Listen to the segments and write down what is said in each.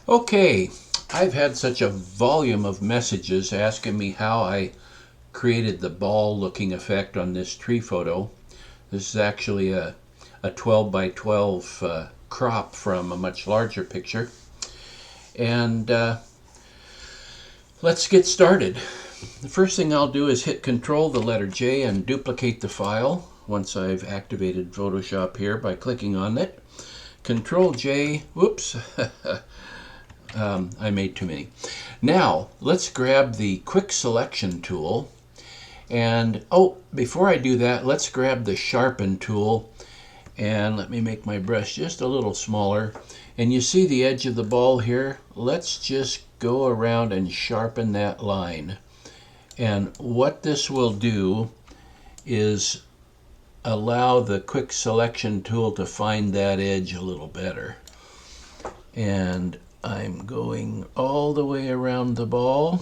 Okay, I've had such a volume of messages asking me how I created the ball looking effect on this tree photo. This is actually a 12 by 12 crop from a much larger picture. And let's get started. The first thing I'll do is hit Control the letter J and duplicate the file once I've activated Photoshop here by clicking on it. Control J, whoops, I made too many. Now, let's grab the quick selection tool. And, before I do that, let's grab the sharpen tool. And let me make my brush just a little smaller. And you see the edge of the ball here? Let's just go around and sharpen that line. And what this will do is allow the quick selection tool to find that edge a little better. And I'm going all the way around the ball,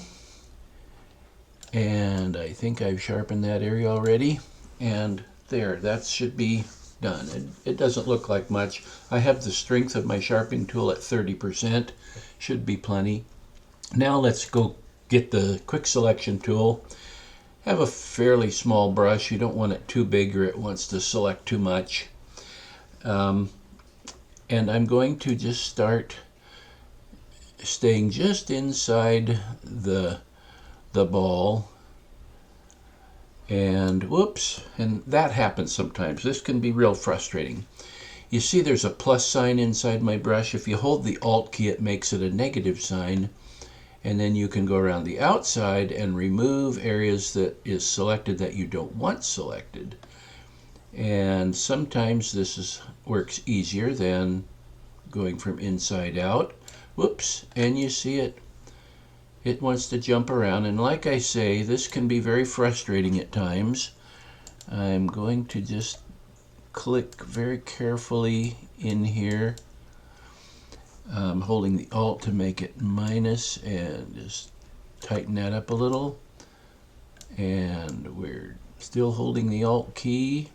and I think I've sharpened that area already, and there, that should be done. It doesn't look like much. I have the strength of my sharpening tool at 30%, should be plenty. Now let's go get the quick selection tool. Have a fairly small brush. You don't want it too big or it wants to select too much. And I'm going to just start staying just inside the ball, and whoops, and that happens sometimes. This can be real frustrating. You see there's a plus sign inside my brush. If you hold the Alt key, it makes it a negative sign, and then you can go around the outside and remove areas that is selected that you don't want selected. And sometimes this works easier than going from inside out. Whoops, and you see it wants to jump around, and like I say, this can be very frustrating at times. I'm going to just click very carefully in here. I'm holding the Alt to make it minus and just tighten that up a little, and we're still holding the Alt key,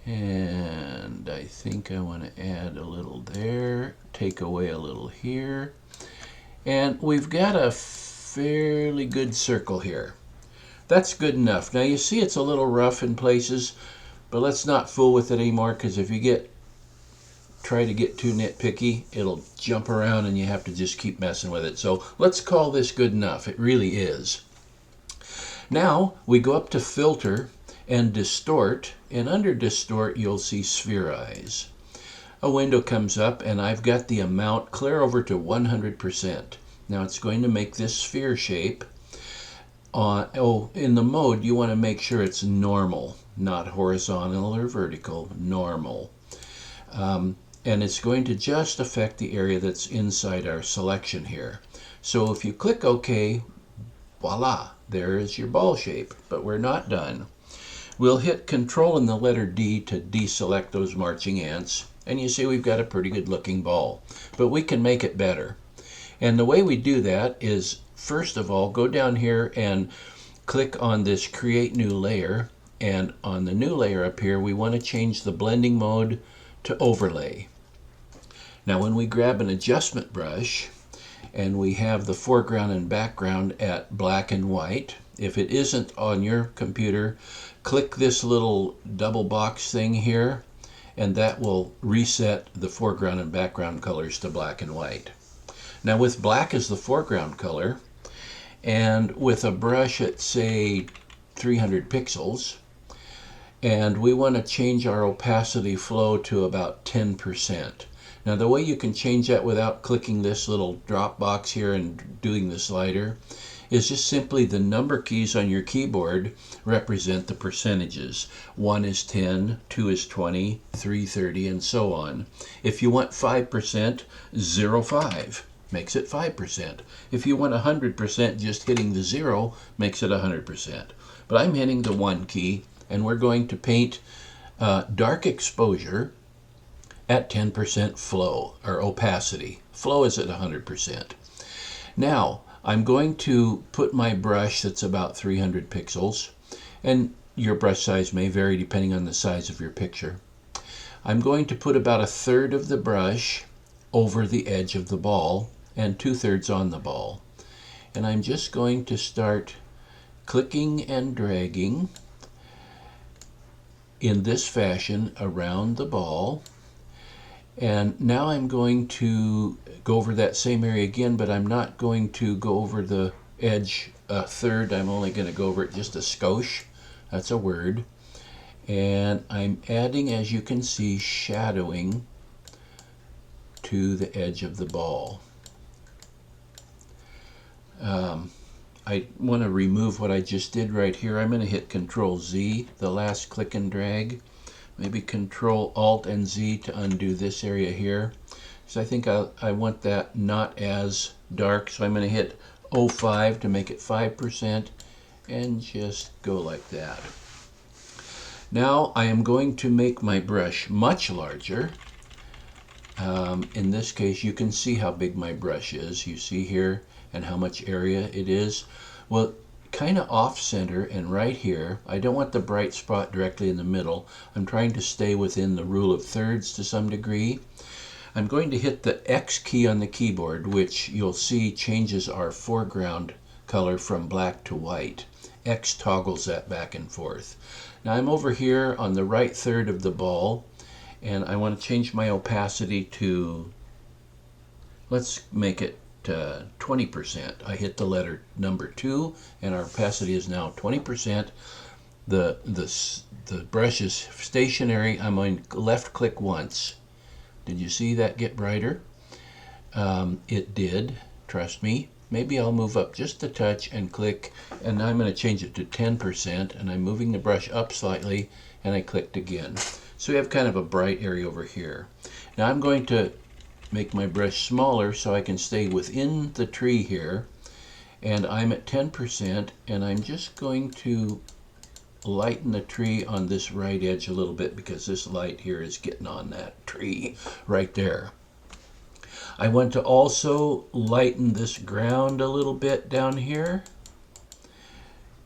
and I think I want to add a little there, take away a little here, and we've got a fairly good circle here. That's good enough. Now you see it's a little rough in places, but let's not fool with it anymore, because if you try to get too nitpicky, it'll jump around and you have to just keep messing with it. So let's call this good enough. It really is. Now we go up to Filter and Distort, and under Distort you'll see Spherize. A window comes up and I've got the amount clear over to 100%. Now it's going to make this sphere shape. In the mode you want to make sure it's normal, not horizontal or vertical, normal. And it's going to just affect the area that's inside our selection here. So if you click OK, voila, there is your ball shape, but we're not done. We'll hit Control and the letter D to deselect those marching ants, and you see we've got a pretty good looking ball, but we can make it better. And the way we do that is, first of all, go down here and click on this Create New Layer, and on the new layer up here we want to change the blending mode to Overlay. Now when we grab an adjustment brush and we have the foreground and background at black and white, if it isn't on your computer, click this little double box thing here, and that will reset the foreground and background colors to black and white. Now with black as the foreground color, and with a brush at say 300 pixels, and we want to change our opacity flow to about 10%. Now the way you can change that without clicking this little drop box here and doing the slider is just simply the number keys on your keyboard represent the percentages. 1 is 10, 2 is 20, 3 30, and so on. If you want 5%, 0.5 makes it 5%. If you want 100%, just hitting the 0 makes it 100%. But I'm hitting the 1 key, and we're going to paint dark exposure at 10% flow, or opacity. Flow is at 100%. Now, I'm going to put my brush that's about 300 pixels, and your brush size may vary depending on the size of your picture. I'm going to put about a third of the brush over the edge of the ball and 2/3 on the ball. And I'm just going to start clicking and dragging in this fashion around the ball. And now I'm going to go over that same area again, but I'm not going to go over the edge a third. I'm only going to go over it just a skosh. That's a word. And I'm adding, as you can see, shadowing to the edge of the ball. I want to remove what I just did right here. I'm going to hit Control Z, the last click and drag. Maybe Control Alt and Z to undo this area here. So I think I want that not as dark. So I'm going to hit 05 to make it 5% and just go like that. Now I am going to make my brush much larger. In this case, you can see how big my brush is. You see here and how much area it is. Well, kind of off center and right here. I don't want the bright spot directly in the middle. I'm trying to stay within the rule of thirds to some degree. I'm going to hit the X key on the keyboard, which you'll see changes our foreground color from black to white. X toggles that back and forth. Now I'm over here on the right third of the ball, and I want to change my opacity to, let's make it 20%. I hit the letter number 2 and our opacity is now 20%. The brush is stationary. I'm going to left click once. Did you see that get brighter? It did, trust me. Maybe I'll move up just a touch and click, and I'm going to change it to 10%, and I'm moving the brush up slightly, and I clicked again. So we have kind of a bright area over here. Now I'm going to make my brush smaller so I can stay within the tree here, and I'm at 10%, and I'm just going to lighten the tree on this right edge a little bit because this light here is getting on that tree right there. I want to also lighten this ground a little bit down here,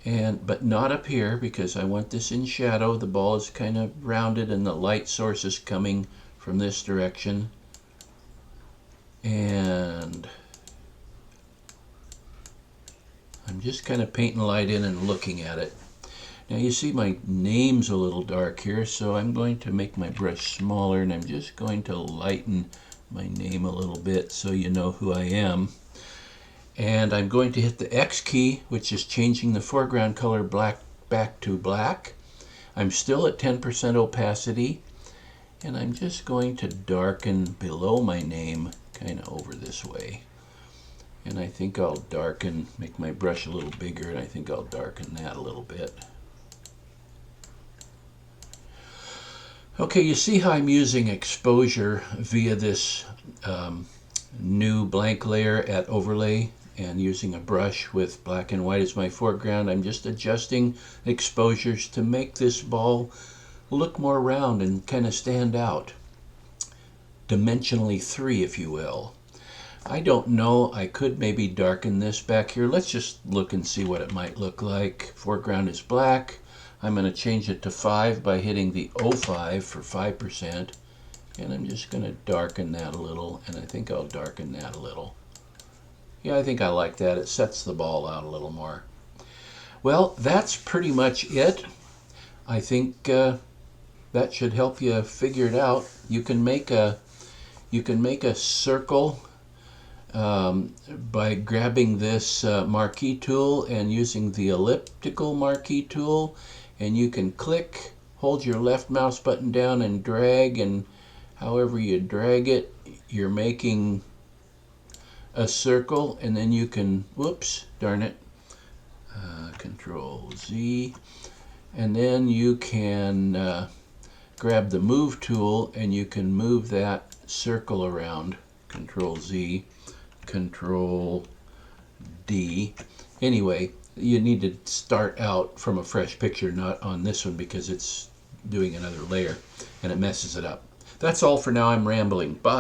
but not up here because I want this in shadow. The ball is kind of rounded and the light source is coming from this direction. And I'm just kind of painting light in and looking at it. Now you see my name's a little dark here, so I'm going to make my brush smaller, and I'm just going to lighten my name a little bit so you know who I am. And I'm going to hit the X key, which is changing the foreground color back to black. I'm still at 10% opacity, and I'm just going to darken below my name kind of over this way. And I think I'll darken, make my brush a little bigger, and I think I'll darken that a little bit. Okay, you see how I'm using exposure via this new blank layer at overlay and using a brush with black and white as my foreground. I'm just adjusting exposures to make this ball look more round and kind of stand out. Dimensionally 3, if you will. I don't know, I could maybe darken this back here. Let's just look and see what it might look like. Foreground is black. I'm going to change it to 5 by hitting the 05 for 5%. And I'm just going to darken that a little, and I think I'll darken that a little. Yeah, I think I like that. It sets the ball out a little more. Well, that's pretty much it. I think that should help you figure it out. You can make a circle by grabbing this marquee tool and using the elliptical marquee tool, and you can click, hold your left mouse button down and drag, and however you drag it, you're making a circle, and then you can, whoops, darn it, Control Z, and then you can grab the move tool and you can move that circle around. Control Z, Control D. Anyway, you need to start out from a fresh picture, not on this one because it's doing another layer and it messes it up. That's all for now. I'm rambling. Bye.